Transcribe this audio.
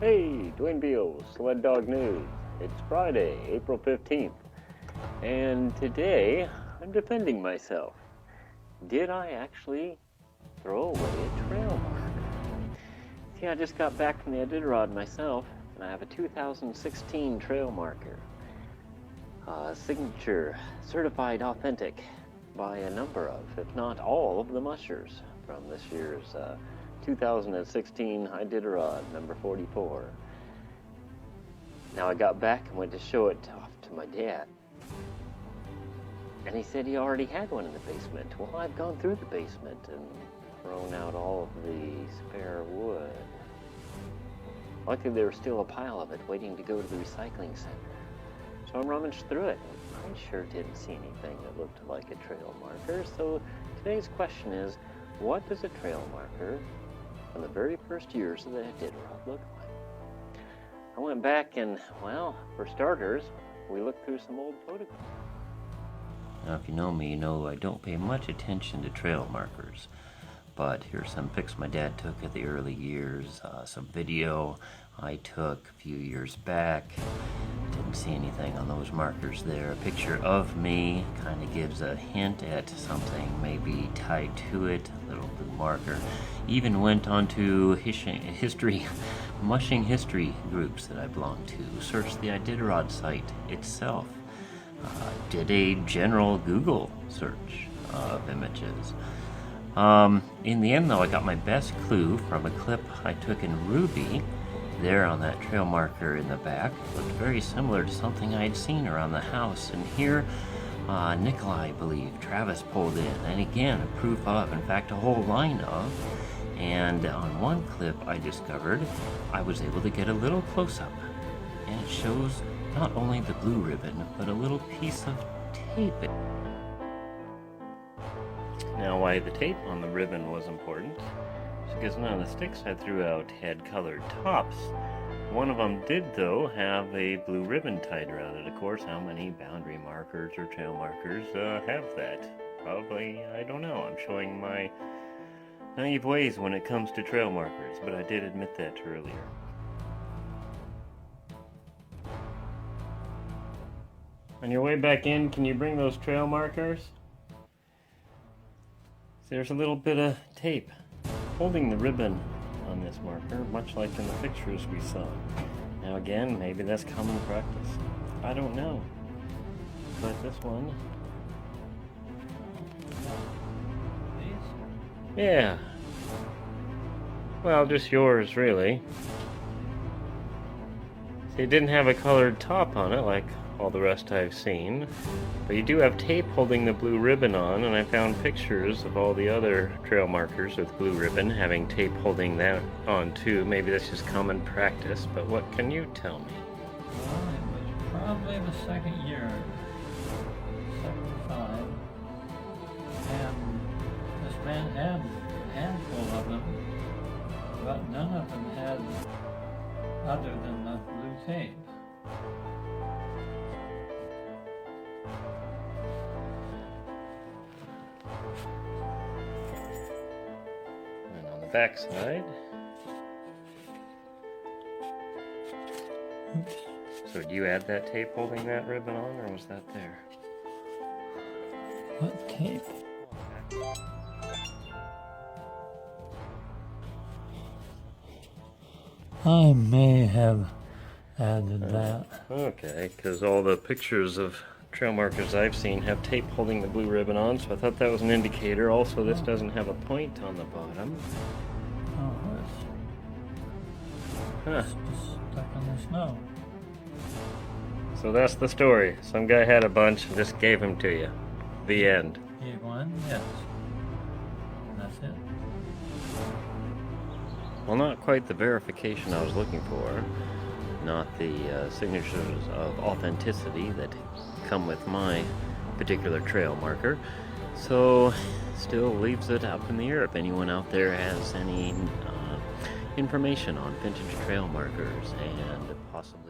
Hey, Dwayne Beals, Sled Dog News. It's Friday, April 15th, and today I'm defending myself. Did I actually throw away a trail marker? See, I just got back from the Iditarod myself, and I have a 2016 trail marker. Signature, certified authentic by a number of, if not all, of the mushers from this year's 2016 Iditarod, number 44. Now I got back and went to show it off to my dad. And he said he already had one in the basement. Well, I've gone through the basement and thrown out all of the spare wood. Luckily there was still a pile of it waiting to go to the recycling center. So I rummaged through it. I sure didn't see anything that looked like a trail marker. So today's question is, what does a trail marker from the very first years of the Iditarod look like? I went back and, well, for starters, we looked through some old photographs. Now, if you know me, you know I don't pay much attention to trail markers. But here's some pics my dad took of the early years, some video I took a few years back. Didn't see anything on those markers there. A picture of me kind of gives a hint at something maybe tied to it, a little blue marker. Even went onto mushing history groups that I belong to, searched the Iditarod site itself, did a general Google search of images. In the end though, I got my best clue from a clip I took in Ruby. There on that trail marker in the back, looked very similar to something I had seen around the house. And here, Nikolai, I believe, Travis pulled in, and again, a proof of, in fact, a whole line of. And on one clip I discovered, I was able to get a little close-up, and it shows not only the blue ribbon, but a little piece of tape. Now, why the tape on the ribbon was important is because none of the sticks I threw out had colored tops. One of them did, though, have a blue ribbon tied around it. Of course, how many boundary markers or trail markers have that? Probably, I don't know. I'm showing my naive ways when it comes to trail markers, but I did admit that earlier. On your way back in, can you bring those trail markers? There's a little bit of tape holding the ribbon on this marker, much like in the pictures we saw. Now again, maybe that's common practice. I don't know. But this one... Yeah. Well, just yours, really. See, it didn't have a colored top on it like all the rest I've seen, but you do have tape holding the blue ribbon on, and I found pictures of all the other trail markers with blue ribbon having tape holding that on too. Maybe that's just common practice, but what can you tell me? Well, it was probably the second year, 75, and this man had a handful of them, but none of them had other than the blue tape. And on the back side. Oops. So did you add that tape holding that ribbon on, or was that there? What tape? I may have added that. Okay, because all the pictures of trail markers I've seen have tape holding the blue ribbon on, so I thought that was an indicator. Also, this doesn't have a point on the bottom. Oh, Huh. it's just stuck in the snow. So that's the story. Some guy had a bunch and just gave them to you. The end. Gave one, yes. And that's it. Well, not quite the verification I was looking for. Not the signatures of authenticity that come with my particular trail marker. So, still leaves it up in the air if anyone out there has any information on vintage trail markers and possibly